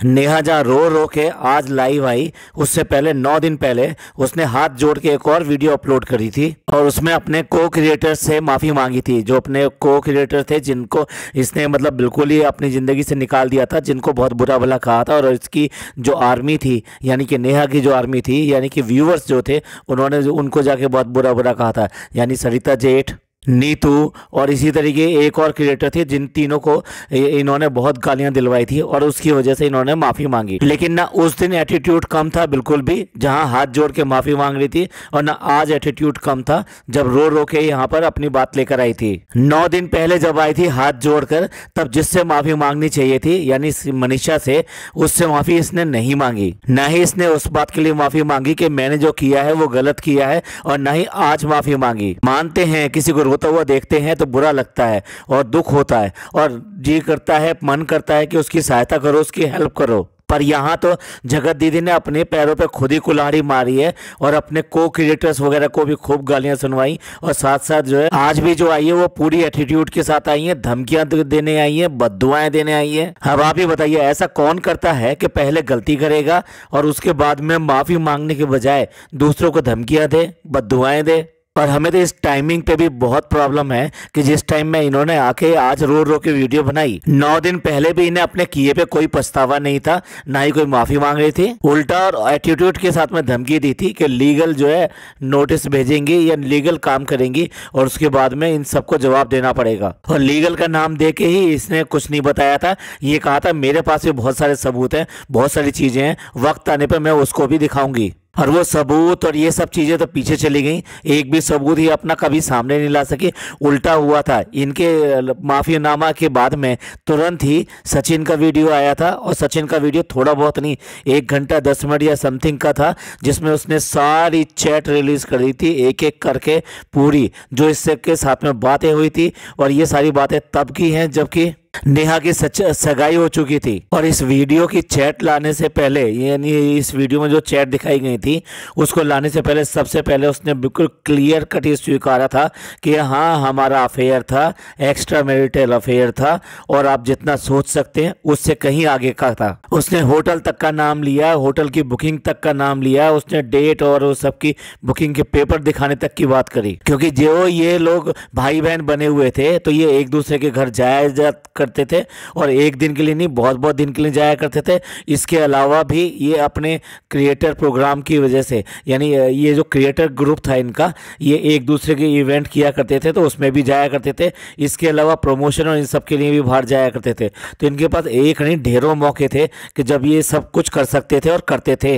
नेहा जहाँ रो रो के आज लाइव आई, उससे पहले 9 दिन पहले उसने हाथ जोड़ के एक और वीडियो अपलोड करी थी और उसमें अपने को क्रिएटर से माफ़ी मांगी थी। जो अपने को क्रिएटर थे जिनको इसने मतलब बिल्कुल ही अपनी ज़िंदगी से निकाल दिया था, जिनको बहुत बुरा भला कहा था। और इसकी जो आर्मी थी, यानी कि नेहा की जो आर्मी थी, यानी कि व्यूवर्स जो थे, उन्होंने उनको जाके बहुत बुरा बुरा कहा था। यानी सरिता जेठ, नीतू और इसी तरीके एक और क्रिएटर थे, जिन तीनों को इन्होंने बहुत गालियां दिलवाई थी और उसकी वजह से इन्होंने माफ़ी मांगी। लेकिन ना उस दिन एटीट्यूड कम था बिल्कुल भी, जहां हाथ जोड़ के माफ़ी मांग रही थी, और ना आज एटीट्यूड कम था जब रो रो के यहाँ पर अपनी बात लेकर आई थी। 9 दिन पहले जब आई थी हाथ जोड़कर, तब जिससे माफ़ी मांगनी चाहिए थी यानी मनीषा से, उससे माफ़ी इसने नहीं मांगी। ना ही इसने उस बात के लिए माफ़ी मांगी कि मैंने जो किया है वो गलत किया है, और ना ही आज माफ़ी मांगी। मानते हैं किसी को रोता हुआ देखते हैं तो बुरा लगता है और दुख होता है, और जी करता है, मन करता है कि उसकी सहायता करो, उसकी हेल्प करो। पर यहाँ तो जगत दीदी ने अपने पैरों पे खुद ही कुल्हाड़ी मारी है और अपने को क्रिएटर्स वगैरह को भी खूब गालियां सुनवाई, और साथ साथ जो है आज भी जो आई है वो पूरी एटीट्यूड के साथ आई है, धमकियां देने आई है, बद्दुआएं देने आई है। अब आप ही बताइए, ऐसा कौन करता है कि पहले गलती करेगा और उसके बाद में माफी मांगने के बजाय दूसरों को धमकियां दे, बद्दुआएं दे। और हमें तो इस टाइमिंग पे भी बहुत प्रॉब्लम है कि जिस टाइम में इन्होंने आके आज रो रो के वीडियो बनाई, 9 दिन पहले भी इन्हें अपने किए पे कोई पछतावा नहीं था, ना ही कोई माफी मांग रही थी। उल्टा और एटीट्यूड के साथ में धमकी दी थी कि लीगल जो है नोटिस भेजेंगी या लीगल काम करेंगी, और उसके बाद में इन सबको जवाब देना पड़ेगा। और लीगल का नाम दे के ही इसने कुछ नहीं बताया था, ये कहा था मेरे पास भी बहुत सारे सबूत हैं, बहुत सारी चीजें हैं, वक्त आने पर मैं उसको भी दिखाऊंगी। और वो सबूत और ये सब चीज़ें तो पीछे चली गई, एक भी सबूत ही अपना कभी सामने नहीं ला सके। उल्टा हुआ था, इनके माफीनामा के बाद में तुरंत ही सचिन का वीडियो आया था, और सचिन का वीडियो थोड़ा बहुत नहीं, 1 घंटा 10 मिनट या समथिंग का था, जिसमें उसने सारी चैट रिलीज कर दी थी, एक एक करके पूरी, जो इससे के साथ में बातें हुई थी। और ये सारी बातें तब की हैं जबकि नेहा की सगाई हो चुकी थी। और इस वीडियो की चैट लाने से पहले, यानी इस वीडियो में जो चैट दिखाई गई थी उसको लाने से पहले, सबसे पहले उसने बिल्कुल क्लियर कट ये स्वीकारा था कि हाँ हमारा अफेयर था, एक्स्ट्रा मैरिटल अफेयर था, और आप जितना सोच सकते हैं उससे कहीं आगे का था। उसने होटल तक का नाम लिया, होटल की बुकिंग तक का नाम लिया, उसने डेट और उस सबकी बुकिंग के पेपर दिखाने तक की बात करी। क्योंकि जो ये लोग भाई बहन बने हुए थे तो ये एक दूसरे के घर जाया करते थे, और एक दिन के लिए नहीं, बहुत बहुत दिन के लिए जाया करते थे। इसके अलावा भी ये अपने क्रिएटर प्रोग्राम की वजह से, यानी ये जो क्रिएटर ग्रुप था इनका, ये एक दूसरे के इवेंट किया करते थे तो उसमें भी जाया करते थे। इसके अलावा प्रमोशन और इन सब के लिए भी बाहर जाया करते थे। तो इनके पास एक नहीं ढेरों मौके थे कि जब ये सब कुछ कर सकते थे और करते थे।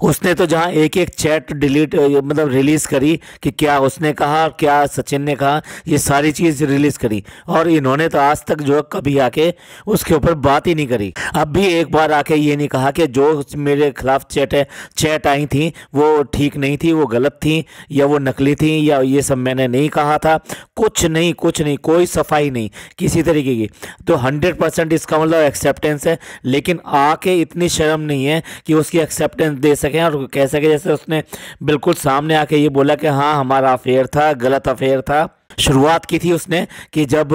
उसने तो जहां एक एक चैट डिलीट मतलब रिलीज करी कि क्या उसने कहा, क्या सचिन ने कहा, ये सारी चीज रिलीज करी, और इन्होंने तो आज तक जो कभी आके उसके ऊपर बात ही नहीं करी। अब भी एक बार आके ये नहीं कहा कि जो मेरे खिलाफ चैट आई थी वो ठीक नहीं थी, वो गलत थी, या वो नकली थी, या ये सब मैंने नहीं कहा था। कुछ नहीं, कुछ नहीं, कोई सफाई नहीं किसी तरीके की। तो 100% इसका मतलब एक्सेप्टेंस है, लेकिन आके इतनी शर्म नहीं है कि उसकी एक्सेप्टेंस दे सकें और कह सके जैसे उसने बिल्कुल सामने आके ये बोला कि हाँ हमारा अफेयर था, गलत अफेयर था। शुरुआत की थी उसने कि जब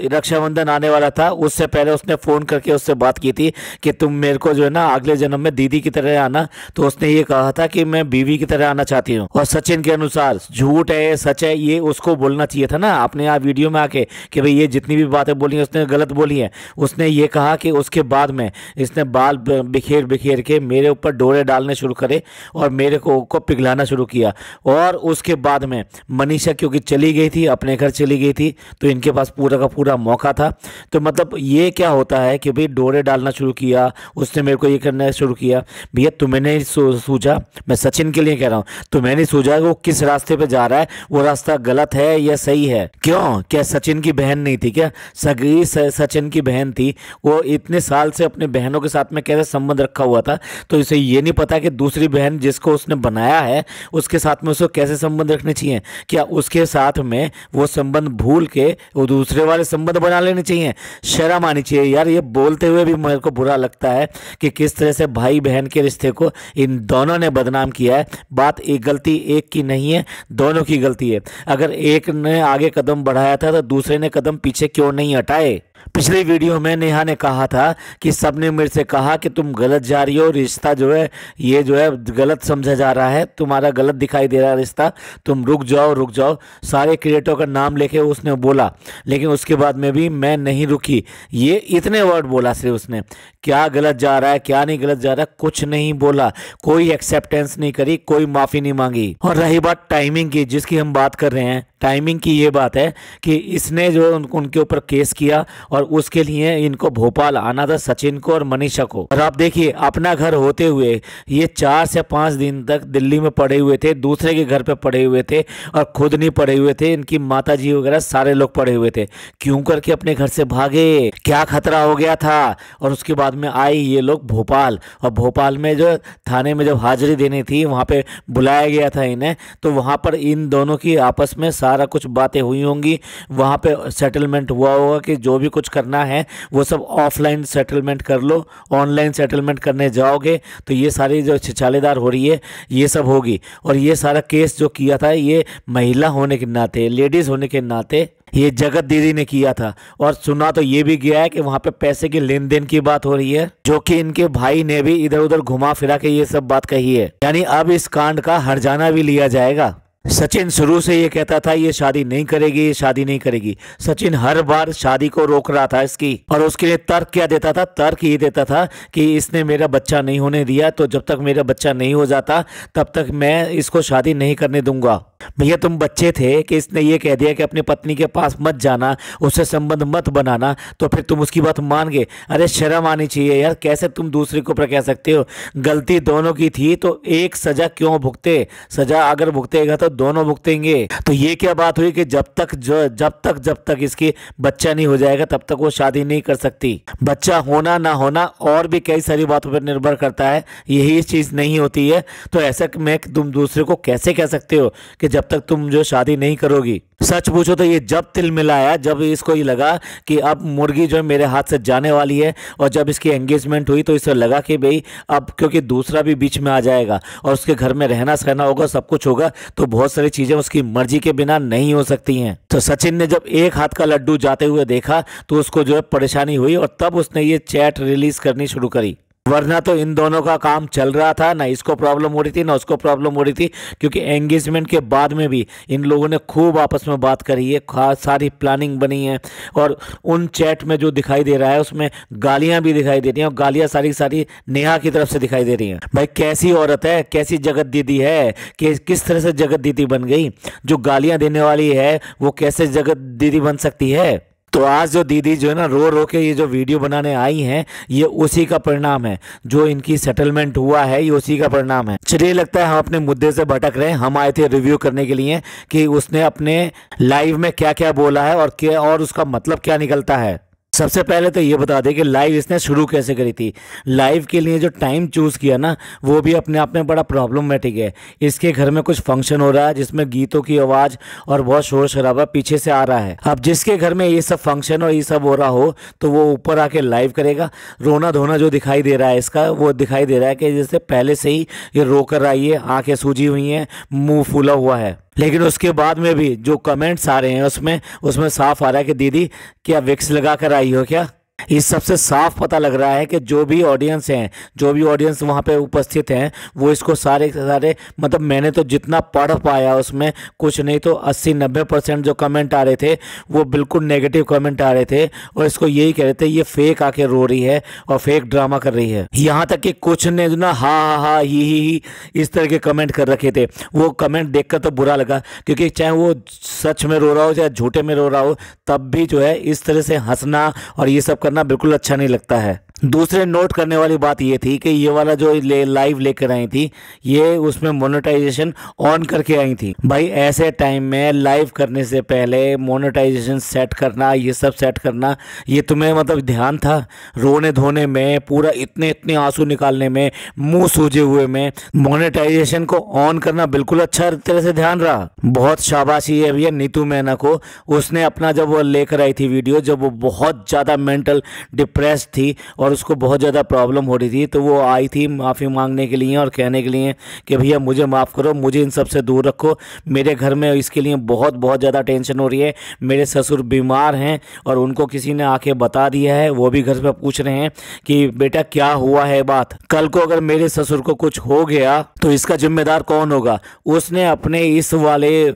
रक्षाबंधन आने वाला था उससे पहले उसने फ़ोन करके उससे बात की थी कि तुम मेरे को जो है ना अगले जन्म में दीदी की तरह आना। तो उसने ये कहा था कि मैं बीवी की तरह आना चाहती हूँ। और सचिन के अनुसार झूठ है सच है ये उसको बोलना चाहिए था ना अपने आप वीडियो में आके कि भाई ये जितनी भी बातें बोली हैं उसने गलत बोली हैं। उसने ये कहा कि उसके बाद में इसने बाल बिखेर बिखेर के मेरे ऊपर डोरे डालने शुरू करे और मेरे को पिघलाना शुरू किया। और उसके बाद में मनीषा क्योंकि चली गई थी, अपने घर चली गई थी, तो इनके पास पूरा का पूरा मौका था। तो मतलब ये क्या होता है कि भाई डोरे डालना शुरू किया, उसने मेरे को ये करना शुरू किया। भैया तुम्हें नहीं सूझा, मैं सचिन के लिए कह रहा हूँ, तुम्हें नहीं सूझा कि वो किस रास्ते पे जा रहा है, वो रास्ता गलत है या सही है? क्यों, क्या सचिन की बहन नहीं थी क्या? सगी सचिन की बहन थी। वो इतने साल से अपने बहनों के साथ में कैसे संबंध रखा हुआ था, तो इसे ये नहीं पता कि दूसरी बहन जिसको उसने बनाया है उसके साथ में उसको कैसे संबंध रखने चाहिए? क्या उसके साथ में वो संबंध भूल के वो दूसरे वाले संबंध बना लेने चाहिए? शर्म आनी चाहिए यार। ये बोलते हुए भी मेरे को बुरा लगता है कि किस तरह से भाई बहन के रिश्ते को इन दोनों ने बदनाम किया है। बात एक गलती एक की नहीं है, दोनों की गलती है। अगर एक ने आगे कदम बढ़ाया था तो दूसरे ने कदम पीछे क्यों नहीं हटाए? पिछली वीडियो में नेहा ने कहा था कि सबने मेरे से कहा कि तुम गलत जा रही हो, रिश्ता जो है ये जो है गलत समझा जा रहा है, तुम्हारा गलत दिखाई दे रहा है रिश्ता, तुम रुक जाओ रुक जाओ। सारे क्रिएटर का नाम लेके उसने बोला, लेकिन उसके बाद में भी मैं नहीं रुकी। ये इतने वर्ड बोला सिर्फ उसने, क्या गलत जा रहा है क्या नहीं गलत जा रहा है कुछ नहीं बोला, कोई एक्सेप्टेंस नहीं करी, कोई माफ़ी नहीं मांगी। और रही बात टाइमिंग की जिसकी हम बात कर रहे हैं, टाइमिंग की ये बात है कि इसने जो उनके ऊपर केस किया और उसके लिए इनको भोपाल आना था, सचिन को और मनीषा को। और आप देखिए अपना घर होते हुए ये 4 से 5 दिन तक दिल्ली में पड़े हुए थे, दूसरे के घर पे पड़े हुए थे और खुद नहीं पड़े हुए थे, इनकी माताजी वगैरह सारे लोग पड़े हुए थे। क्यों करके अपने घर से भागे, क्या खतरा हो गया था? और उसके बाद में आई ये लोग भोपाल, और भोपाल में जो थाने में जब हाजिरी देनी थी वहाँ पे बुलाया गया था इन्हें, तो वहाँ पर इन दोनों की आपस में सारा कुछ बातें हुई होंगी, वहाँ पे सेटलमेंट हुआ होगा कि जो भी कुछ करना है वो सब ऑफलाइन सेटलमेंट कर लो, ऑनलाइन सेटलमेंट करने जाओगे तो ये सारी जो छिछालेदार हो रही है ये सब होगी। और ये सारा केस जो किया था ये महिला होने के नाते, लेडीज़ होने के नाते ये जगत दीदी ने किया था। और सुना तो ये भी गया है कि वहाँ पे पैसे के लेन देन की बात हो रही है, जो कि इनके भाई ने भी इधर उधर घुमा फिरा के ये सब बात कही है। यानी अब इस कांड का हर्जाना भी लिया जाएगा। सचिन शुरू से ये कहता था ये शादी नहीं करेगी, ये शादी नहीं करेगी। सचिन हर बार शादी को रोक रहा था इसकी, और उसके लिए तर्क क्या देता था? तर्क ये देता था कि इसने मेरा बच्चा नहीं होने दिया, तो जब तक मेरा बच्चा नहीं हो जाता तब तक मैं इसको शादी नहीं करने दूंगा। भैया तुम बच्चे थे कि इसने ये कह दिया कि अपनी पत्नी के पास मत जाना, उससे संबंध मत बनाना, तो फिर तुम उसकी बात मान गए? अरे शर्म आनी चाहिए यार, कैसे तुम दूसरे के ऊपर कह सकते हो? गलती दोनों की थी तो एक सजा क्यों भुगते? सजा अगर भुगतेगा तो दोनों भुगतेंगे। तो ये क्या बात हुई कि जब तक इसकी बच्चा नहीं हो जाएगा तब तक वो शादी नहीं कर सकती। बच्चा होना ना होना और भी कई सारी बातों पर निर्भर करता है, यही चीज़ नहीं होती है। तो ऐसा मैं तुम दूसरे को कैसे कह सकते हो कि जब तक तुम जो शादी नहीं करोगी? सच पूछो तो ये जब तिल मिलाया, जब इसको ये लगा कि अब मुर्गी जो है मेरे हाथ से जाने वाली है, और जब इसकी एंगेजमेंट हुई तो इसे लगा कि भाई अब क्योंकि दूसरा भी बीच में आ जाएगा और उसके घर में रहना सहना होगा, सब कुछ होगा, तो बहुत सारी चीज़ें उसकी मर्जी के बिना नहीं हो सकती हैं। तो सचिन ने जब एक हाथ का लड्डू जाते हुए देखा तो उसको जो है परेशानी हुई, और तब उसने ये चैट रिलीज करनी शुरू करी। वरना तो इन दोनों का काम चल रहा था, ना इसको प्रॉब्लम हो रही थी ना उसको प्रॉब्लम हो रही थी, क्योंकि एंगेजमेंट के बाद में भी इन लोगों ने खूब आपस में बात करी है, खास सारी प्लानिंग बनी है। और उन चैट में जो दिखाई दे रहा है उसमें गालियां भी दिखाई दे रही हैं, और गालियां सारी सारी नेहा की तरफ से दिखाई दे रही हैं। भाई कैसी औरत है, कैसी जगत दीदी है, कि किस तरह से जगत दीदी बन गई? जो गालियां देने वाली है वो कैसे जगत दीदी बन सकती है? तो आज जो दीदी जो है ना रो रो के ये जो वीडियो बनाने आई हैं, ये उसी का परिणाम है। जो इनकी सेटलमेंट हुआ है ये उसी का परिणाम है। चलिए लगता है हम अपने मुद्दे से भटक रहे हैं। हम आए थे रिव्यू करने के लिए कि उसने अपने लाइव में क्या क्या बोला है और उसका मतलब क्या निकलता है। सबसे पहले तो ये बता दें कि लाइव इसने शुरू कैसे करी थी। लाइव के लिए जो टाइम चूज़ किया ना वो भी अपने आप में बड़ा प्रॉब्लमेटिक है। इसके घर में कुछ फंक्शन हो रहा है जिसमें गीतों की आवाज़ और बहुत शोर शराबा पीछे से आ रहा है। अब जिसके घर में ये सब फंक्शन और ये सब हो रहा हो तो वो ऊपर आके लाइव करेगा। रोना धोना जो दिखाई दे रहा है इसका, वो दिखाई दे रहा है कि जैसे पहले से ही ये रो कर आई है, आँखें सूजी हुई हैं, मुँह फूला हुआ है। लेकिन उसके बाद में भी जो कमेंट्स आ रहे हैं उसमें साफ आ रहा है कि दीदी क्या विक्स लगा कर आई हो क्या? इस सबसे साफ पता लग रहा है कि जो भी ऑडियंस वहाँ पे उपस्थित हैं वो इसको सारे मतलब मैंने तो जितना पढ़ पाया उसमें कुछ नहीं तो 80-90% जो कमेंट आ रहे थे वो बिल्कुल नेगेटिव कमेंट आ रहे थे, और इसको यही कह रहे थे ये फेक आके रो रही है और फेक ड्रामा कर रही है। यहाँ तक कि कुछ ने जो ना हा ही इस तरह के कमेंट कर रखे थे। वो कमेंट देखकर तो बुरा लगा, क्योंकि चाहे वो सच में रो रहा हो चाहे झूठे में रो रहा हो, तब भी जो है इस तरह से हंसना और ये सब करना बिल्कुल अच्छा नहीं लगता है। दूसरे नोट करने वाली बात ये थी कि ये वाला जो लाइव लेकर आई थी ये उसमें मोनेटाइजेशन ऑन करके आई थी। भाई ऐसे टाइम में लाइव करने से पहले मोनेटाइजेशन सेट करना, ये सब सेट करना, ये तुम्हें मतलब ध्यान था? रोने धोने में, पूरा इतने आंसू निकालने में, मुंह सूजे हुए में मोनेटाइजेशन को ऑन करना बिल्कुल अच्छा तरह से ध्यान रहा। बहुत शाबाशी है भैया नीतू मैना को। उसने अपना जब वो लेकर आई थी वीडियो, जब वो बहुत ज़्यादा मेंटल डिप्रेस थी और और उसको बहुत ज़्यादा प्रॉब्लम हो रही थी, तो वो आई थी माफ़ी मांगने के लिए और कहने के लिए कि भैया मुझे माफ़ करो, मुझे इन सब से दूर रखो, मेरे घर में इसके लिए बहुत बहुत ज़्यादा टेंशन हो रही है, मेरे ससुर बीमार हैं और उनको किसी ने आके बता दिया है, वो भी घर पे पूछ रहे हैं कि बेटा क्या हुआ है बात, कल को अगर मेरे ससुर को कुछ हो गया तो इसका जिम्मेदार कौन होगा। उसने अपने इस वाले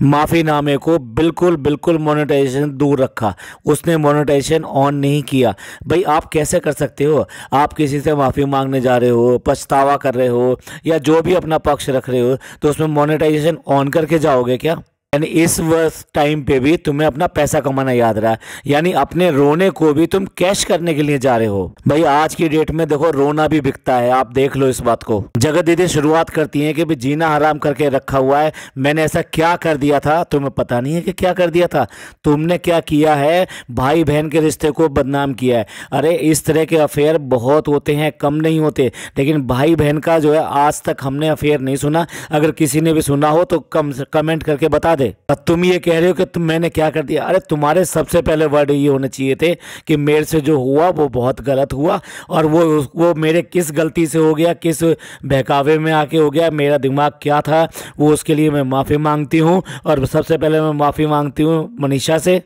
माफ़ीनामे को बिल्कुल बिल्कुल मोनेटाइजेशन दूर रखा, उसने मोनेटाइजेशन ऑन नहीं किया। भाई आप कैसे कर सकते हो, आप किसी से माफ़ी मांगने जा रहे हो, पछतावा कर रहे हो या जो भी अपना पक्ष रख रहे हो, तो उसमें मोनेटाइजेशन ऑन करके जाओगे क्या। यानी इस वर्ष टाइम पे भी तुम्हें अपना पैसा कमाना याद रहा, यानी अपने रोने को भी तुम कैश करने के लिए जा रहे हो। भाई आज की डेट में देखो रोना भी बिकता है, आप देख लो इस बात को। जगत दीदी शुरुआत करती हैं कि भी जीना हराम करके रखा हुआ है, मैंने ऐसा क्या कर दिया था, तुम्हें पता नहीं है कि क्या कर दिया था, तुमने क्या किया है, भाई बहन के रिश्ते को बदनाम किया है। अरे इस तरह के अफेयर बहुत होते हैं, कम नहीं होते, लेकिन भाई बहन का जो है आज तक हमने अफेयर नहीं सुना। अगर किसी ने भी सुना हो तो कमेंट करके बता। तुम ये कह रहे हो कि मैंने क्या कर दिया, अरे तुम्हारे सबसे पहले वर्ड ये होने चाहिए थे कि मेरे से जो हुआ वो बहुत गलत हुआ और वो मेरे किस गलती से हो गया, किस बहकावे में आके हो गया, मेरा दिमाग क्या था, वो उसके लिए मैं माफ़ी मांगती हूँ। और सबसे पहले मैं माफ़ी मांगती हूँ मनीषा से।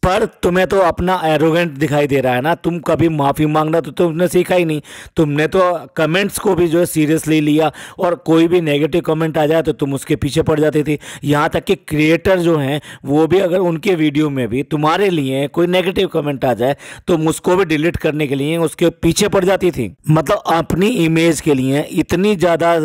पर तुम्हें तो अपना एरोगेंट दिखाई दे रहा है ना, तुम कभी माफ़ी मांगना तो तुमने सीखा ही नहीं, तुमने तो कमेंट्स को भी जो है सीरियसली लिया और कोई भी नेगेटिव कमेंट आ जाए तो तुम उसके पीछे पड़ जाती थी। यहाँ तक कि क्रिएटर जो हैं वो भी अगर उनके वीडियो में भी तुम्हारे लिए कोई नेगेटिव कमेंट आ जाए तो उसको भी डिलीट करने के लिए उसके पीछे पड़ जाती थी। मतलब अपनी इमेज के लिए इतनी ज़्यादा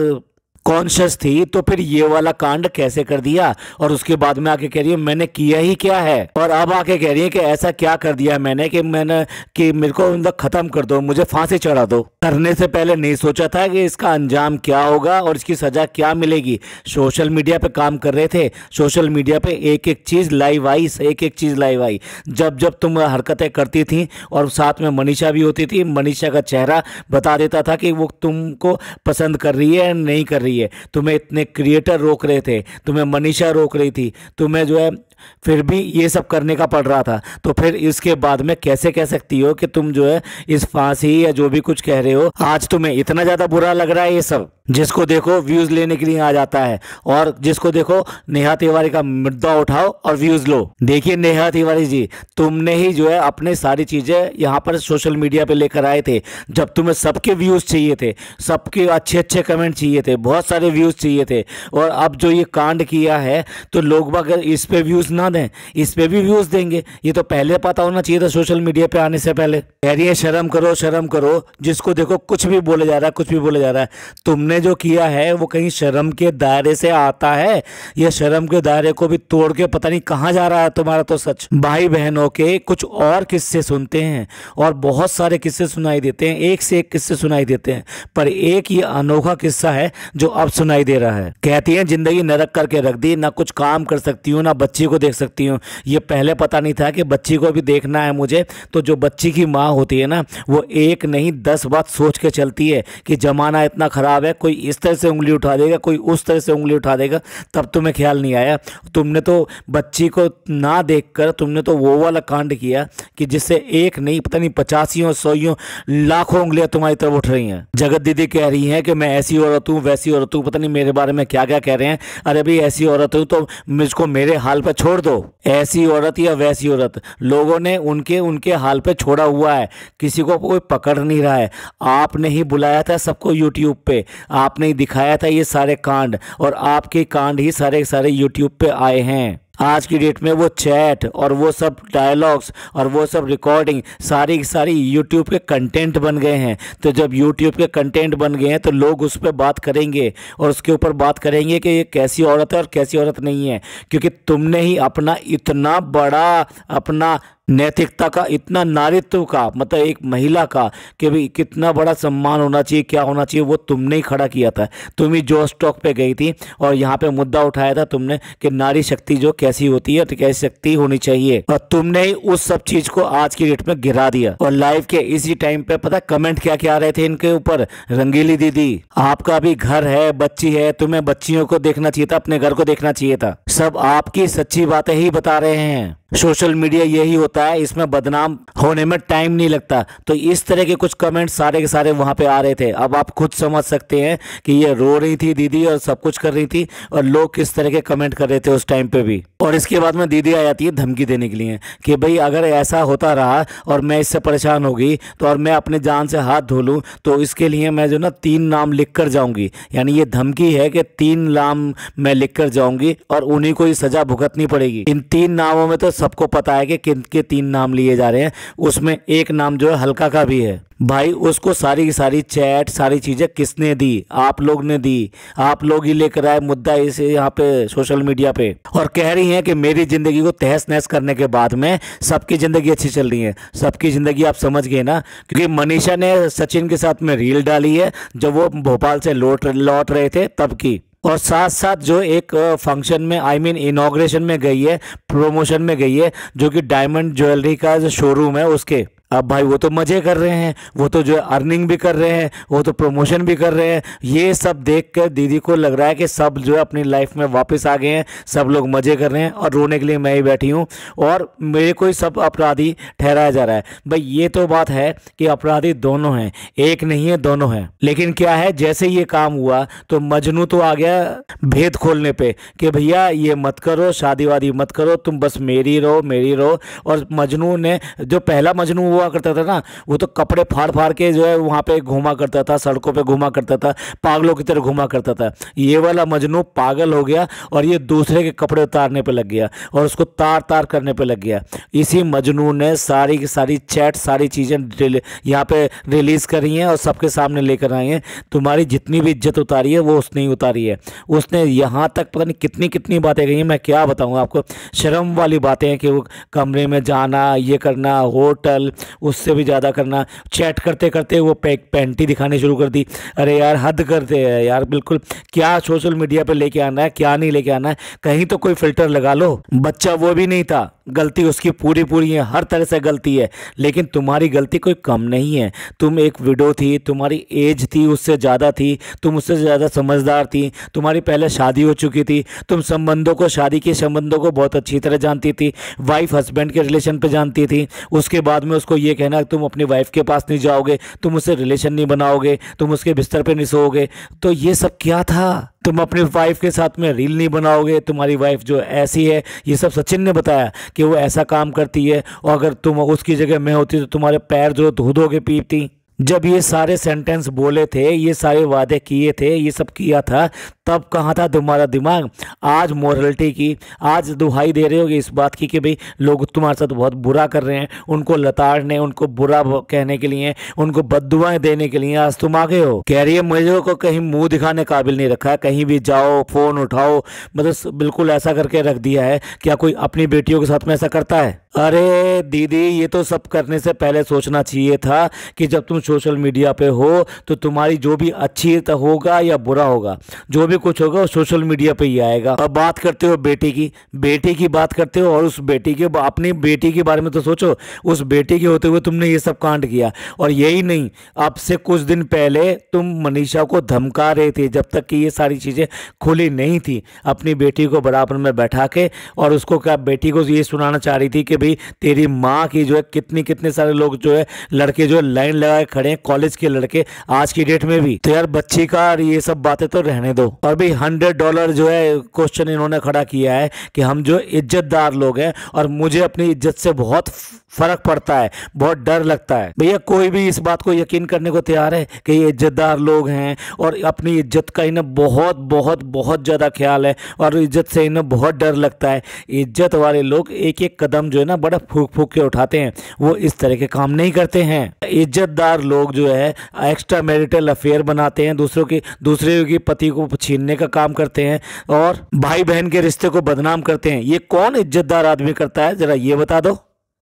कॉन्शियस थी, तो फिर ये वाला कांड कैसे कर दिया। और उसके बाद में आके कह रही है मैंने किया ही क्या है, और अब आके कह रही है कि ऐसा क्या कर दिया मैंने कि मेरे को मतलब खत्म कर दो, मुझे फांसी चढ़ा दो। करने से पहले नहीं सोचा था कि इसका अंजाम क्या होगा और इसकी सजा क्या मिलेगी। सोशल मीडिया पे काम कर रहे थे, सोशल मीडिया पे एक एक चीज लाइव आई, एक एक चीज लाइव आई। जब जब तुम हरकतें करती थी और साथ में मनीषा भी होती थी, मनीषा का चेहरा बता देता था कि वो तुमको पसंद कर रही है नहीं कर रही है। तुम्हें इतने क्रिएटर रोक रहे थे, तुम्हें मनीषा रोक रही थी, तुम्हें जो है फिर भी ये सब करने का पड़ रहा था। तो फिर इसके बाद में कैसे कह सकती हो कि तुम जो है इस फांसी या जो भी कुछ कह रहे हो, आज तुम्हें इतना ज़्यादा बुरा लग रहा है ये सब। जिसको देखो व्यूज़ लेने के लिए आ जाता है, और जिसको देखो नेहा तिवारी का मुद्दा उठाओ और व्यूज़ लो। देखिए नेहा तिवारी जी, तुमने ही जो है अपने सारी चीज़ें यहाँ पर सोशल मीडिया पे लेकर आए थे। जब तुम्हें सबके व्यूज़ चाहिए थे, सबके अच्छे अच्छे कमेंट चाहिए थे, बहुत सारे व्यूज़ चाहिए थे, और अब जो ये कांड किया है तो लोग अगर इस पे व्यूज़ ना दें, इस पे भी व्यूज़ देंगे। ये तो पहले पता होना चाहिए था सोशल मीडिया पे आने से पहले। कह रही है शर्म करो शर्म करो, जिसको देखो कुछ भी बोले जा रहा है, कुछ भी बोले जा रहा है। तुमने जो किया है वो कहीं शर्म के दायरे से आता है, या शर्म के दायरे को भी तोड़ के पता नहीं कहां जा रहा है तुम्हारा तो सच। भाई बहनों के कुछ और किस्से सुनते हैं और बहुत सारे किस्से सुनाई देते हैं, एक से एक किस्से सुनाई देते हैं, पर एक ये अनोखा किस्सा है जो अब सुनाई दे रहा है। कहती हैं जिंदगी नरक करके रख दी, ना कुछ काम कर सकती हूँ ना बच्ची को देख सकती हूँ। ये पहले पता नहीं था कि बच्ची को भी देखना है मुझे। तो जो बच्ची की माँ होती है ना, वो एक नहीं 10 बात सोच के चलती है कि जमाना इतना खराब है, कोई इस तरह से उंगली उठा देगा, कोई उस तरह से उंगली उठा देगा। तब तुम्हें ख्याल नहीं आया, तुमने तो बच्ची को ना देखकर तुमने तो वो वाला कांड किया कि जिससे एक नहीं पता नहीं 50 100 लाखों उंगलियां तुम्हारी तरफ उठ रही हैं। जगत दीदी कह रही हैं कि मैं ऐसी औरत हूँ वैसी औरत हूँ, पता नहीं मेरे बारे में क्या क्या कह रहे हैं। अरे भाई ऐसी औरत हूँ तो मुझको मेरे हाल पे छोड़ दो। ऐसी औरत या वैसी औरत, लोगों ने उनके उनके हाल पे छोड़ा हुआ है, किसी को कोई पकड़ नहीं रहा है। आपने ही बुलाया था सबको यूट्यूब पे, आपने ही दिखाया था ये सारे कांड, और आपके कांड ही सारे सारे यूट्यूब पे आए हैं। आज की डेट में वो चैट और वो सब डायलॉग्स और वो सब रिकॉर्डिंग सारी सारी यूट्यूब के कंटेंट बन गए हैं। तो जब यूट्यूब के कंटेंट बन गए हैं तो लोग उस पर बात करेंगे और उसके ऊपर बात करेंगे कि ये कैसी औरत है और कैसी औरत नहीं है, क्योंकि तुमने ही अपना इतना बड़ा अपना नैतिकता का, इतना नारित्व का, मतलब एक महिला का कि भाई कितना बड़ा सम्मान होना चाहिए, क्या होना चाहिए, वो तुमने ही खड़ा किया था। तुम ही जो स्टॉक पे गई थी और यहाँ पे मुद्दा उठाया था तुमने कि नारी शक्ति जो कैसी होती है तो कैसी शक्ति होनी चाहिए, और तुमने ही उस सब चीज को आज की डेट में गिरा दिया। और लाइव के इसी टाइम पे पता कमेंट क्या क्या आ रहे थे इनके ऊपर, रंगीली दीदी आपका भी घर है, बच्ची है, तुम्हें बच्चियों को देखना चाहिए था, अपने घर को देखना चाहिए था। सब आपकी सच्ची बातें ही बता रहे हैं। सोशल मीडिया यही होता है, इसमें बदनाम होने में टाइम नहीं लगता। तो इस तरह के कुछ कमेंट सारे के सारे वहां पे आ रहे थे। अब आप खुद समझ सकते हैं कि ये रो रही थी दीदी और सब कुछ कर रही थी, और लोग किस तरह के कमेंट कर रहे थे उस टाइम पे भी। और इसके बाद में दीदी आ जाती है धमकी देने के लिए कि भाई अगर ऐसा होता रहा और मैं इससे परेशान हो गई तो, और मैं अपने जान से हाथ धो लूँ तो इसके लिए मैं जो ना 3 नाम लिख कर जाऊंगी। यानी ये धमकी है कि 3 नाम मैं लिख कर जाऊंगी और उन्हीं को ही सजा भुगतनी पड़ेगी। इन 3 नामों में तो सबको पता है कि किनके 3 नाम लिए जा रहे हैं। उसमें एक नाम जो है हल्का का भी है। भाई उसको सारी की सारी चैट सारी चीजें किसने दी? आप लोग ने दी। आप लोग ही लेकर आए मुद्दा इसे यहाँ पे सोशल मीडिया पे, और कह रही हैं कि मेरी जिंदगी को तहस नहस करने के बाद में सबकी जिंदगी अच्छी चल रही है। सबकी जिंदगी आप समझ गए ना, क्योंकि मनीषा ने सचिन के साथ में रील डाली है जब वो भोपाल से लौट रहे थे तब की। और साथ साथ जो एक फंक्शन में इनॉग्रेशन में गई है, प्रमोशन में गई है, जो कि डायमंड ज्वेलरी का जो शोरूम है उसके। अब भाई वो तो मजे कर रहे हैं, वो तो जो अर्निंग भी कर रहे हैं, वो तो प्रमोशन भी कर रहे हैं। ये सब देख कर दीदी को लग रहा है कि सब जो है अपनी लाइफ में वापस आ गए हैं, सब लोग मजे कर रहे हैं और रोने के लिए मैं ही बैठी हूँ और मेरे को ही सब अपराधी ठहराया जा रहा है। भाई ये तो बात है कि अपराधी दोनों हैं, एक नहीं है, दोनों हैं। लेकिन क्या है, जैसे ये काम हुआ तो मजनू तो आ गया भेद खोलने पे कि भैया ये मत करो, शादी वादी मत करो, तुम बस मेरी रहो। और मजनू ने, जो पहला मजनू हुआ करता था ना, वो तो कपड़े फाड़ फाड़ के जो है वहां पे घूमा करता था, सड़कों पे घूमा करता था, पागलों की तरह घूमा करता था। ये वाला मजनू पागल हो गया और ये दूसरे के कपड़े उतारने पे लग गया और उसको तार तार करने पे लग गया। इसी मजनू ने सारी की सारी चैट सारी चीजें यहाँ पे रिलीज करी हैं और सबके सामने लेकर आए हैं। तुम्हारी जितनी भी इज्जत उतारी है वो उसने ही उतारी है। उसने यहाँ तक पता नहीं कितनी कितनी बातें कही हैं, मैं क्या बताऊँ आपको। शर्म वाली बातें हैं कि वो कमरे में जाना, ये करना, होटल, उससे भी ज़्यादा करना, चैट करते करते वो पैंटी दिखानी शुरू कर दी। अरे यार हद करते हैं यार, बिल्कुल। क्या सोशल मीडिया पे लेके आना है, क्या नहीं लेके आना है, कहीं तो कोई फिल्टर लगा लो। बच्चा वो भी नहीं था, गलती उसकी पूरी पूरी है, हर तरह से गलती है, लेकिन तुम्हारी गलती कोई कम नहीं है। तुम एक विडो थी, तुम्हारी एज थी उससे ज़्यादा थी, तुम उससे ज़्यादा समझदार थी, तुम्हारी पहले शादी हो चुकी थी, तुम संबंधों को, शादी के संबंधों को बहुत अच्छी तरह जानती थी, वाइफ हस्बैंड के रिलेशन पे जानती थी। उसके बाद में उसको ये कहना तुम अपनी वाइफ के पास नहीं जाओगे, तुम उससे रिलेशन नहीं बनाओगे, तुम उसके बिस्तर पे नहीं सोओगे, तो ये सब क्या था? तुम अपनी वाइफ के साथ में रील नहीं बनाओगे, तुम्हारी वाइफ जो ऐसी है, ये सब सचिन ने बताया कि वो ऐसा काम करती है, और अगर तुम उसकी जगह मैं होती तो तुम्हारे पैर जो धो धो के पीटती। जब ये सारे सेंटेंस बोले थे, ये सारे वादे किए थे, ये सब किया था, तब कहाँ था तुम्हारा दिमाग? आज मोरलिटी की, आज दुहाई दे रहे हो इस बात की कि भाई लोग तुम्हारे साथ बहुत बुरा कर रहे हैं, उनको लताड़ने, उनको बुरा कहने के लिए, उनको बद्दुआएं देने के लिए आज तुम आ गए हो। कह रही है मुझे को कहीं मुंह दिखाने काबिल नहीं रखा है, कहीं भी जाओ फोन उठाओ, मतलब बिल्कुल ऐसा करके रख दिया है। क्या कोई अपनी बेटियों के साथ में ऐसा करता है? अरे दीदी, ये तो सब करने से पहले सोचना चाहिए था कि जब तुम सोशल मीडिया पे हो तो तुम्हारी जो भी अच्छी होगा या बुरा होगा, जो भी कुछ होगा वो सोशल मीडिया पे ही आएगा। अब बात करते हो बेटी की बात करते हो, और उस बेटी के, अपनी बेटी के बारे में तो सोचो। उस बेटी के होते हुए तुमने ये सब कांड किया। और यही नहीं, अब से कुछ दिन पहले तुम मनीषा को धमका रहे थे, जब तक कि ये सारी चीजें खुली नहीं थी, अपनी बेटी को बराबर में बैठा के, और उसको क्या, बेटी को ये सुनाना चाह रही थी कि भाई तेरी माँ की जो है कितने सारे लोग जो है, लड़के जो है लाइन लगा के खड़े हैं, कॉलेज के लड़के आज की डेट में भी। तो यार बच्ची का ये सब बातें तो रहने दो। और भी $100 जो है क्वेश्चन इन्होंने खड़ा किया है कि हम जो इज्जतदार लोग हैं और मुझे अपनी इज्जत से बहुत फर्क पड़ता है, बहुत डर लगता है। भैया कोई भी इस बात को यकीन करने को तैयार है कि ये इज्जतदार लोग हैं और अपनी इज्जत का इन्हें बहुत बहुत बहुत ज़्यादा ख्याल है और इज्जत से इन्हें बहुत डर लगता है। इज्जत वाले लोग एक एक कदम जो है ना बड़ा फूक फूक के उठाते हैं, वो इस तरह के काम नहीं करते हैं। इज्जतदार लोग जो है एक्स्ट्रा मैरिटल अफेयर बनाते हैं, दूसरे की पति को छीनने का काम करते हैं और भाई बहन के रिश्ते को बदनाम करते हैं। ये कौन इज्जतदार आदमी करता है, जरा ये बता दो।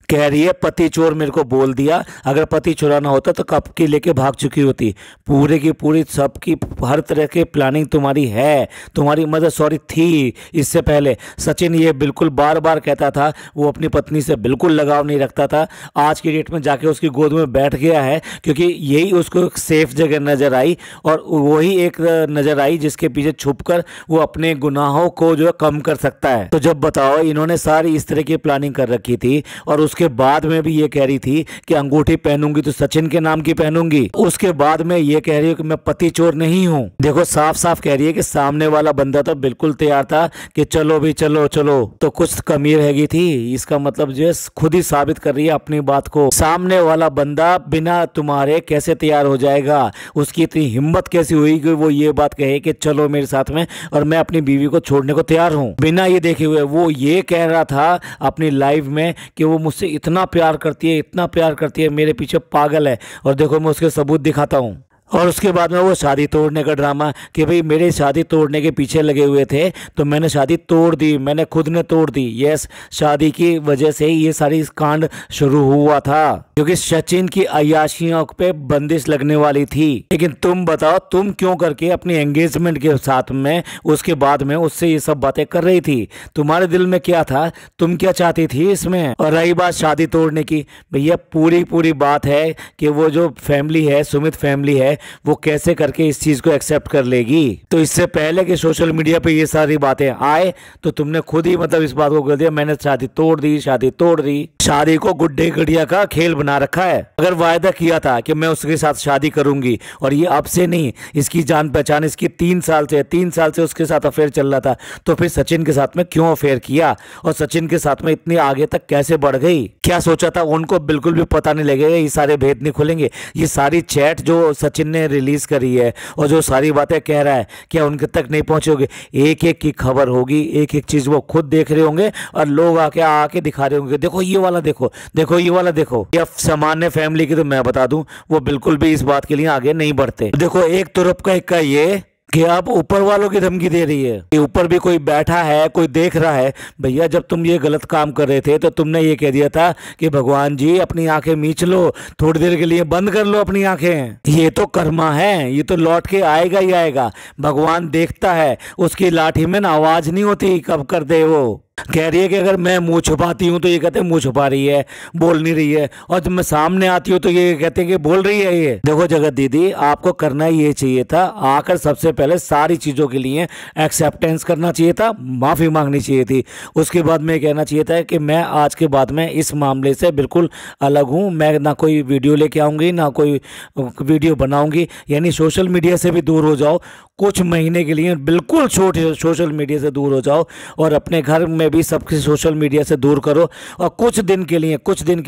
कह रही है पति चोर मेरे को बोल दिया, अगर पति चुराना होता तो कब की लेके भाग चुकी होती। पूरे की पूरी सबकी हर तरह की प्लानिंग तुम्हारी है, तुम्हारी मदद सॉरी थी इससे पहले। सचिन ये बिल्कुल बार बार कहता था, वो अपनी पत्नी से बिल्कुल लगाव नहीं रखता था। आज की डेट में जाके उसकी गोद में बैठ गया है क्योंकि यही उसको एक सेफ जगह नजर आई और वही एक नजर आई जिसके पीछे छुपकर वो अपने गुनाहों को जो है कम कर सकता है। तो जब बताओ, इन्होंने सारी इस तरह की प्लानिंग कर रखी थी और उसके बाद में भी ये कह रही थी कि अंगूठी पहनूंगी तो सचिन के नाम की पहनूंगी। उसके बाद में ये कह रही है कि मैं पति चोर नहीं हूं। देखो साफ साफ कह रही है कि सामने वाला बंदा तो बिल्कुल तैयार था कि चलो भी चलो चलो, तो कुछ कमी रह गई थी। इसका मतलब जो है खुद ही साबित कर रही है अपनी बात को। सामने वाला बंदा बिना तुम्हारे कैसे तैयार हो जाएगा, उसकी इतनी हिम्मत कैसी हुई कि वो ये बात कहे कि चलो मेरे साथ में और मैं अपनी बीवी को छोड़ने को तैयार हूं। बिना ये देखे हुए वो ये कह रहा था अपनी लाइव में कि वो मुझसे इतना प्यार करती है, इतना प्यार करती है, मेरे पीछे पागल है और देखो मैं उसके सबूत दिखाता हूँ। और उसके बाद में वो शादी तोड़ने का ड्रामा कि भाई मेरे शादी तोड़ने के पीछे लगे हुए थे तो मैंने शादी तोड़ दी, मैंने खुद ने तोड़ दी। यस, शादी की वजह से ही ये सारी कांड शुरू हुआ था क्योंकि सचिन की अय्याशियों पे बंदिश लगने वाली थी। लेकिन तुम बताओ, तुम क्यों करके अपनी एंगेजमेंट के साथ में उसके बाद में उससे ये सब बातें कर रही थी? तुम्हारे दिल में क्या था, तुम क्या चाहती थी इसमें? और रही बात शादी तोड़ने की, भैया पूरी पूरी बात है कि वो जो फैमिली है, सुमित फैमिली है, वो कैसे करके इस चीज को एक्सेप्ट कर लेगी। तो इससे पहले कि सोशल मीडिया पे ये सारी बातें आए तो तुमने खुद ही मतलब इस बात को कर दिया मैंने शादी तोड़ दी, शादी तोड़ दी। शादी को गुड्डे गुड़िया का खेल बना रखा है। अगर वायदा किया था कि मैं उसके साथ शादी करूंगी और ये अब से नहीं, इसकी जान पहचान इसकी 3 साल से उसके साथ अफेयर चल रहा था, तो फिर सचिन के साथ में क्यों अफेयर किया और सचिन के साथ में इतनी आगे तक कैसे बढ़ गई? क्या सोचा था? उनको बिल्कुल भी पता नहीं लगेगा, ये सारे भेद नहीं खुलेंगे। ये सारी चैट जो सचिन ने रिलीज करी है और जो सारी बातें कह रहा है, क्या उनके तक नहीं पहुंचोगे? एक एक की खबर होगी, एक एक चीज वो खुद देख रहे होंगे और लोग आके दिखा रहे होंगे, देखो ये वाला देखो, देखो ये वाला देखो। या सामान्य फैमिली की तो मैं बता दूं, वो बिल्कुल भी इस बात के लिए आगे नहीं बढ़ते। देखो एक तरफ का इक्का ये कि आप ऊपर वालों की धमकी दे रही है कि ऊपर भी कोई बैठा है, कोई देख रहा है। भैया जब तुम ये गलत काम कर रहे थे तो तुमने ये कह दिया था कि भगवान जी अपनी आंखें मीच लो, थोड़ी देर के लिए बंद कर लो अपनी आंखें, ये तो कर्मा है, ये तो लौट के आएगा ही आएगा। भगवान देखता है, उसकी लाठी में ना आवाज नहीं होती कब कर दे वो। कह रही है कि अगर मैं मुंह छुपाती हूँ तो ये कहते हैं मुंह छुपा रही है, बोल नहीं रही है, और जब मैं सामने आती हूँ तो ये कहते हैं कि बोल रही है। ये देखो जगत दीदी, आपको करना ये चाहिए था, आकर सबसे पहले सारी चीजों के लिए एक्सेप्टेंस करना चाहिए था, माफी मांगनी चाहिए थी। उसके बाद में कहना चाहिए था कि मैं आज के बाद में इस मामले से बिल्कुल अलग हूँ, मैं ना कोई वीडियो लेके आऊंगी ना कोई वीडियो बनाऊंगी। यानी सोशल मीडिया से भी दूर हो जाओ, कुछ महीने के लिए बिल्कुल छोटे सोशल मीडिया से दूर हो जाओ और अपने घर में भी सबसे सोशल मीडिया से दूर करो और कुछ दिन के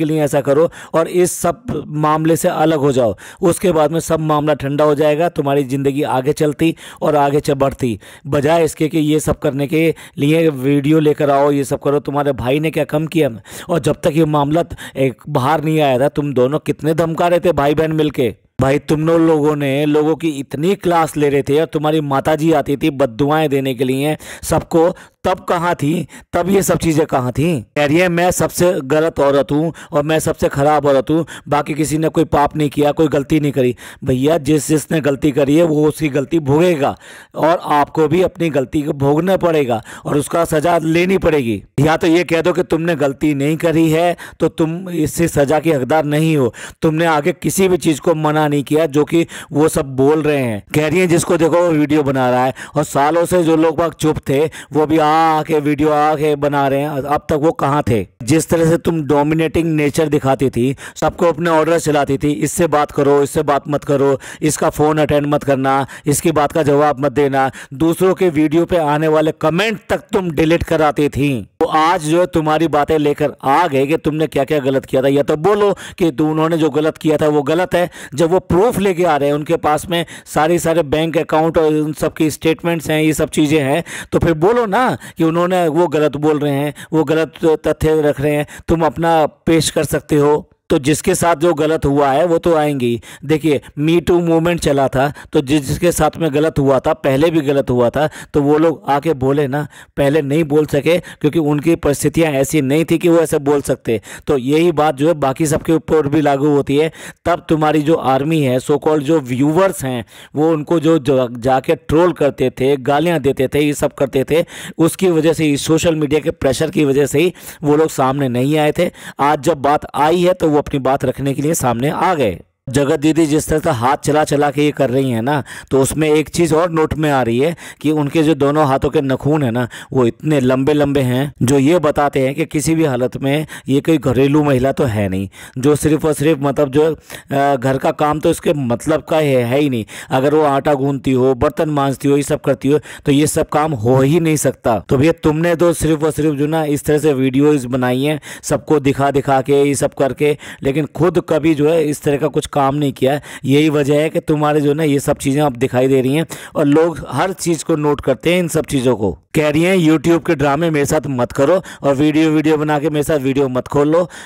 लिए ऐसा करो और इस सब मामले से अलग हो जाओ। उसके बाद में सब मामला ठंडा हो जाएगा, तुम्हारी ज़िंदगी आगे चलती और आगे बढ़ती। बजाय इसके कि ये सब करने के लिए वीडियो लेकर आओ, ये सब करो। तुम्हारे भाई ने क्या कम किया? और जब तक ये मामला एक बाहर नहीं आया था, तुम दोनों कितने धमका रहे थे भाई बहन मिलके। भाई तुम लोगों ने लोगों की इतनी क्लास ले रहे थे और तुम्हारी माताजी आती थी बद्दुआएं देने के लिए सबको, तब कहाँ थी? तब ये सब चीजें कहाँ थी? कह रही है मैं सबसे गलत औरत हूँ और मैं सबसे खराब औरत हूँ, बाकी किसी ने कोई पाप नहीं किया, कोई गलती नहीं करी। भैया जिसने गलती करी है वो उसकी गलती भोगेगा और आपको भी अपनी गलती को भोगना पड़ेगा और उसका सजा लेनी पड़ेगी। या तो ये कह दो कि तुमने गलती नहीं करी है तो तुम इससे सजा की हकदार नहीं हो, तुमने आगे किसी भी चीज को मना नहीं किया जो कि वो सब बोल रहे हैं। कह रही है जिसको देखो वो वीडियो बना रहा है और सालों से जो लोग चुप थे वो भी आके वीडियो आके बना रहे हैं। अब तक वो कहाँ थे? जिस तरह से तुम डोमिनेटिंग नेचर दिखाती थी, सबको अपने ऑर्डर चलाती थी, इससे बात करो, इससे बात मत करो, इसका फोन अटेंड मत करना, इसकी बात का जवाब मत देना, दूसरों के वीडियो पे आने वाले कमेंट तक तुम डिलीट कराती थी। तो आज जो है तुम्हारी बातें लेकर आ गए कि तुमने क्या क्या गलत किया था। या तो बोलो कि उन्होंने जो गलत किया था वो गलत है, जब वो प्रूफ लेके आ रहे हैं, उनके पास में सारे बैंक अकाउंट और उन सब की स्टेटमेंट्स हैं, ये सब चीज़ें हैं, तो फिर बोलो ना कि उन्होंने वो गलत बोल रहे हैं, वो गलत तथ्य रख रहे हैं, तुम अपना पेश कर सकते हो। तो जिसके साथ जो गलत हुआ है वो तो आएंगे ही। देखिए मी टू मूवमेंट चला था, तो जिसके साथ में गलत हुआ था, पहले भी गलत हुआ था, तो वो लोग आके बोले ना। पहले नहीं बोल सके क्योंकि उनकी परिस्थितियां ऐसी नहीं थी कि वो ऐसे बोल सकते। तो यही बात जो है बाकी सबके ऊपर भी लागू होती है। तब तुम्हारी जो आर्मी है, सो कॉल्ड जो व्यूवर्स हैं, वो उनको जो जाके ट्रोल करते थे, गालियां देते थे, ये सब करते थे, उसकी वजह से ही, सोशल मीडिया के प्रेशर की वजह से ही वो लोग सामने नहीं आए थे। आज जब बात आई है तो वो अपनी बात रखने के लिए सामने आ गए। जगत दीदी जिस तरह से हाथ चला चला के ये कर रही हैं ना, तो उसमें एक चीज़ और नोट में आ रही है कि उनके जो दोनों हाथों के नाखून है ना, वो इतने लंबे लंबे हैं, जो ये बताते हैं कि किसी भी हालत में ये कोई घरेलू महिला तो है नहीं, जो सिर्फ और सिर्फ मतलब जो घर का काम तो इसके मतलब का है ही नहीं। अगर वो आटा गूंथती हो, बर्तन मांजती हो, ये सब करती हो, तो ये सब काम हो ही नहीं सकता। तो भैया तुमने तो सिर्फ और सिर्फ जो ना इस तरह से वीडियोज़ बनाई हैं, सबको दिखा दिखा के, ये सब करके, लेकिन खुद कभी जो है इस तरह का कुछ काम नहीं किया। यही वजह है कि तुम्हारे जो ना ये सब चीज़ें अब दिखाई दे रही हैं और लोग हर चीज़ को नोट करते हैं, इन सब चीज़ों को। कह रही हैं यूट्यूब के ड्रामे मेरे साथ मत करो और वीडियो बना के मेरे साथ वीडियो मत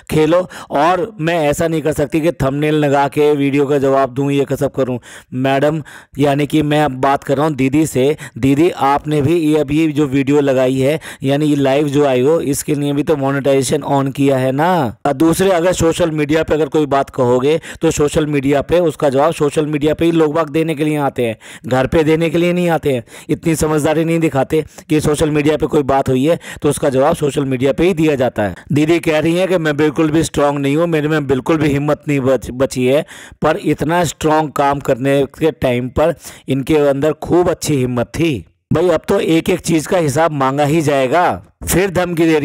खेलो। और मैं ऐसा नहीं कर सकती कि थंबनेल लगा के वीडियो का जवाब दूं, ये सब करूं। मैडम, यानी कि मैं अब बात कर रहा हूं दीदी से। दीदी आपने भी ये अभी जो वीडियो लगाई है, यानी ये लाइव जो आई हो, इसके लिए भी तो मोनेटाइजेशन ऑन किया है ना। और दूसरे, अगर सोशल मीडिया पे अगर कोई बात कहोगे तो सोशल मीडिया पे उसका जवाब सोशल मीडिया पे ही लोग बाग देने के लिए आते हैं, घर पे देने के लिए नहीं आते हैं। इतनी समझदारी नहीं दिखाते कि सोशल मीडिया पे कोई बात हुई है तो उसका जवाब सोशल मीडिया पे ही दिया जाता है। दीदी कह रही है कि मैं बिल्कुल भी स्ट्रांग नहीं हूँ, मेरे में बिल्कुल भी हिम्मत नहीं बची है, पर इतना स्ट्रांग काम करने के टाइम पर इनके अंदर खूब अच्छी हिम्मत थी। भाई अब तो एक एक चीज़ का हिसाब मांगा ही जाएगा। फिर धमकी दे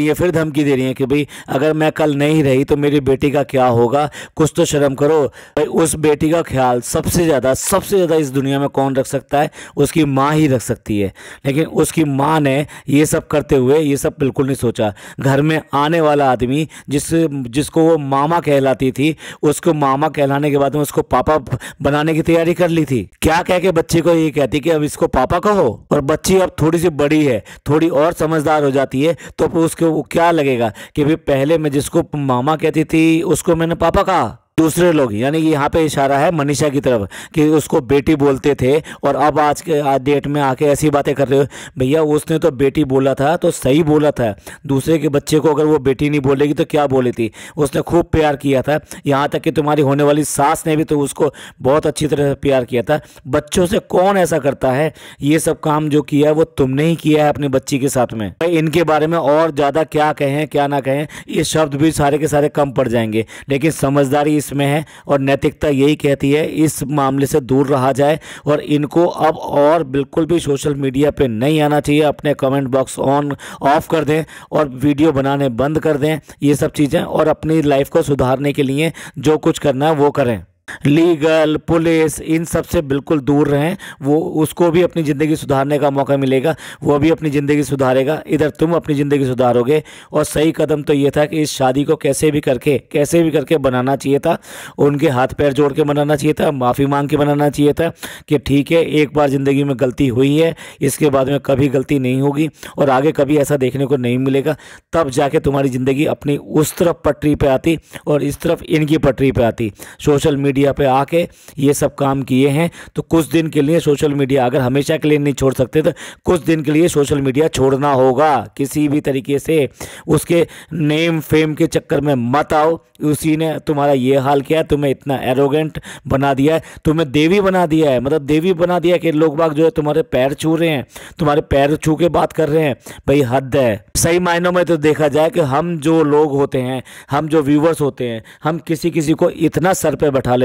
रही है कि भाई अगर मैं कल नहीं रही तो मेरी बेटी का क्या होगा, कुछ तो शर्म करो। भाई उस बेटी का ख्याल सबसे ज़्यादा इस दुनिया में कौन रख सकता है? उसकी माँ ही रख सकती है। लेकिन उसकी माँ ने ये सब करते हुए ये सब बिल्कुल नहीं सोचा। घर में आने वाला आदमी जिसको वो मामा कहलाती थी, उसको मामा कहलाने के बाद में उसको पापा बनाने की तैयारी कर ली थी। क्या कह के बच्चे को ये कहती कि अब इसको पापा कहो, और बच्ची अब थोड़ी सी बड़ी है, थोड़ी और समझदार हो जाती है, तो उसको क्या लगेगा कि भाई पहले मैं जिसको मामा कहती थी उसको मैंने पापा कहा। दूसरे लोग, यानी कि यहाँ पे इशारा है मनीषा की तरफ कि उसको बेटी बोलते थे और अब आज डेट में आके ऐसी बातें कर रहे हो। भैया उसने तो बेटी बोला था तो सही बोला था। दूसरे के बच्चे को अगर वो बेटी नहीं बोलेगी तो क्या बोली थी? उसने खूब प्यार किया था। यहाँ तक कि तुम्हारी होने वाली सास ने भी तो उसको बहुत अच्छी तरह से प्यार किया था। बच्चों से कौन ऐसा करता है? ये सब काम जो किया है वो तुमने ही किया है अपनी बच्ची के साथ में। इनके बारे में और ज़्यादा क्या कहें क्या ना कहें, ये शब्द भी सारे के सारे कम पड़ जाएंगे। लेकिन समझदारी इसमें है और नैतिकता यही कहती है इस मामले से दूर रहा जाए और इनको अब और बिल्कुल भी सोशल मीडिया पे नहीं आना चाहिए। अपने कमेंट बॉक्स ऑफ कर दें और वीडियो बनाने बंद कर दें, ये सब चीज़ें, और अपनी लाइफ को सुधारने के लिए जो कुछ करना है वो करें। लीगल, पुलिस, इन सब से बिल्कुल दूर रहें। वो उसको भी अपनी ज़िंदगी सुधारने का मौका मिलेगा, वो भी अपनी ज़िंदगी सुधारेगा, इधर तुम अपनी ज़िंदगी सुधारोगे। और सही कदम तो ये था कि इस शादी को कैसे भी करके बनाना चाहिए था। उनके हाथ पैर जोड़ के बनाना चाहिए था, माफ़ी मांग के बनाना चाहिए था कि ठीक है, एक बार ज़िंदगी में गलती हुई है, इसके बाद में कभी गलती नहीं होगी और आगे कभी ऐसा देखने को नहीं मिलेगा। तब जाके तुम्हारी ज़िंदगी अपनी उस तरफ पटरी पे आती और इस तरफ इनकी पटरी पे आती। सोशल मीडिया पे आके ये सब काम किए हैं तो कुछ दिन के लिए सोशल मीडिया, अगर हमेशा के लिए नहीं छोड़ सकते तो कुछ दिन के लिए सोशल मीडिया छोड़ना होगा। किसी भी तरीके से उसके नेम फेम के चक्कर में मत आओ। उसी ने तुम्हारा ये हाल किया है, तुम्हें इतना एरोगेंट बना दिया है, तुम्हें देवी बना दिया है, मतलब देवी बना दिया कि लोग बाग जो है तुम्हारे पैर छू रहे हैं, तुम्हारे पैर छू के बात कर रहे हैं। भाई हद है। सही मायनों में तो देखा जाए कि हम जो लोग होते हैं, हम जो व्यूवर्स होते हैं, हम किसी को इतना सर पे बैठा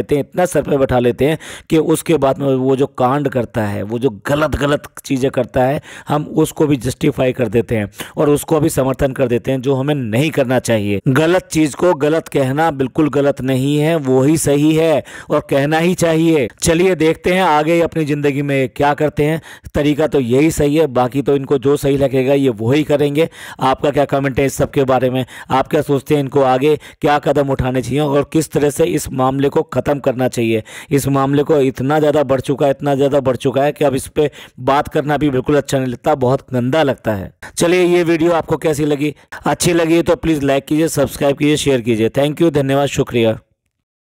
लेते हैं कि उसके बाद में वो जो कांड करता है, वो जो गलत चीज़ें करता है, हम उसको भी जस्टिफाई कर देते हैं और उसको भी समर्थन कर देते हैं, जो हमें नहीं करना चाहिए। गलत चीज़ को गलत कहना बिल्कुल गलत नहीं है, वो ही सही है और कहना ही चाहिए। चलिए देखते हैं आगे अपनी ज़िंदगी में क्या करते हैं। तरीका तो यही सही है, बाकी तो इनको जो सही लगेगा ये वही करेंगे। आपका क्या कमेंट है इस सब के बारे में? आप क्या सोचते हैं इनको आगे क्या कदम उठाने चाहिए और किस तरह से इस मामले को ख़त्म ख़त्म करना चाहिए। इस मामले को इतना ज़्यादा बढ़ चुका है, इतना ज़्यादा बढ़ चुका है कि अब इस पे बात करना भी बिल्कुल अच्छा नहीं लगता, बहुत गंदा लगता है। चलिए, ये वीडियो आपको कैसी लगी? अच्छी लगी तो प्लीज़ लाइक कीजिए, सब्सक्राइब कीजिए, शेयर कीजिए। थैंक यू, धन्यवाद, शुक्रिया।